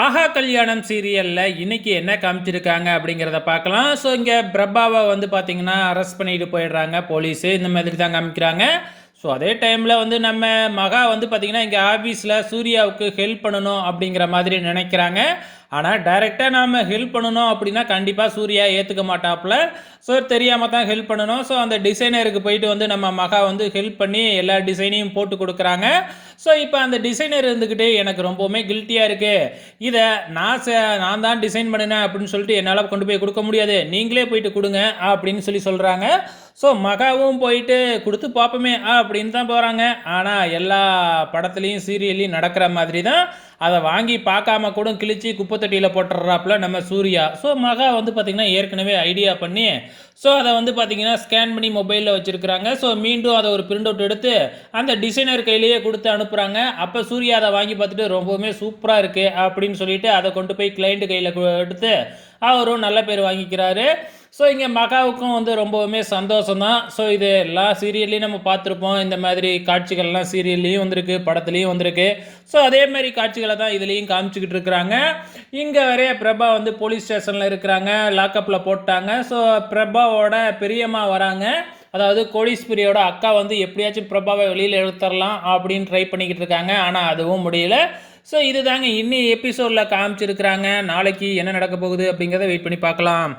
ஆஹா கல்யாணம் சீரியல்ல இன்னைக்கு என்ன காமிச்சிருக்காங்க அப்படிங்கிறத பார்க்கலாம். ஸோ இங்க பிரபாவ வந்து பார்த்தீங்கன்னா, அரெஸ்ட் பண்ணிட்டு போயிடுறாங்க போலீஸு. இந்த மாதிரி தான் காமிக்கிறாங்க. ஸோ அதே டைம்ல வந்து நம்ம மகா வந்து பார்த்தீங்கன்னா, இங்க ஆஃபீஸ்ல சூர்யாவுக்கு ஹெல்ப் பண்ணணும் அப்படிங்கிற மாதிரி நினைக்கிறாங்க. ஆனா டைரக்ட்டா நாம ஹெல்ப் பண்ணணும் அப்படின்னா, கண்டிப்பா சூர்யா ஏத்துக்க மாட்டாப்ல. ஸோ தெரியாம தான் ஹெல்ப் பண்ணணும். ஸோ அந்த டிசைனருக்கு போயிட்டு வந்து நம்ம மகா வந்து ஹெல்ப் பண்ணி எல்லா டிசைனையும் போட்டு குடுக்குறாங்க. ஸோ இப்ப அந்த டிசைனர் இருந்துகிட்டு எனக்கு ரொம்பவுமே கில்ட்டியா இருக்கு. இத நான் தான் டிசைன் பண்ணினேன் அப்படின்னு சொல்லிட்டு என்னால கொண்டு போய் குடுக்க முடியாது. நீங்களே போயிட்டு குடுங்க அப்படின்னு சொல்றாங்க. ஸோ மகாவும் போயிட்டு குடுத்து பார்ப்போமே அப்படின்னு தான் போறாங்க. ஆனா எல்லா படத்துலயும், சீரியல்லயும் நடக்கிற மாதிரி தான் அத வாங்கி பார்க்காம கூட கிழிச்சு குப்பை தொட்டியில போட்டுறாப்புல நம்ம சூர்யா. ஸோ மகா வந்து பார்த்தீங்கன்னா, ஏற்கனவே ஐடியா பண்ணி ஸோ அத வந்து பார்த்தீங்கன்னா, ஸ்கேன் பண்ணி மொபைல்ல வச்சிருக்கிறாங்க. ஸோ மீண்டும் அத ஒரு பிரிண்ட் அவுட் எடுத்து அந்த டிசைனர் கையிலேயே குடுத்து அனுப்புறாங்க. அப்ப சூர்யா அத வாங்கி பார்த்துட்டு ரொம்பவுமே சூப்பரா இருக்கு அப்படின்னு சொல்லிட்டு அத கொண்டு போய் கிளையண்ட் கையில எடுத்து அவரும் நல்ல பேர் வாங்கிக்கிறாரு. ஸோ இங்க மகாவுக்கும் வந்து ரொம்பவுமே சந்தோஷம் தான். ஸோ இது எல்லா சீரியல்லையும் நம்ம பார்த்துருப்போம். இந்த மாதிரி காட்சிகள்லாம் சீரியல்லையும் வந்திருக்கு, படத்துலையும் வந்திருக்கு. ஸோ அதே மாதிரி காட்சிகள தான் இதுலயும் காமிச்சுக்கிட்டு இருக்கிறாங்க. இங்க வேற பிரபா வந்து போலீஸ் ஸ்டேஷன்ல இருக்கிறாங்க. லாக்கப்ல போட்டாங்க. ஸோ பிரபாவோட பெரியம்மா வராங்க. அதாவது கோடீஸ்வரியோட அக்கா வந்து எப்படியாச்சும் பிரபாவை வெளியில எடுத்துடலாம் அப்படின்னு ட்ரை பண்ணிக்கிட்டு இருக்காங்க. ஆனா அதுவும் முடியல. ஸோ இதுதாங்க இன்னி எபிசோட்ல காமிச்சிருக்கிறாங்க. நாளைக்கு என்ன நடக்க போகுது அப்படிங்கிறத வெயிட் பண்ணி பார்க்கலாம்.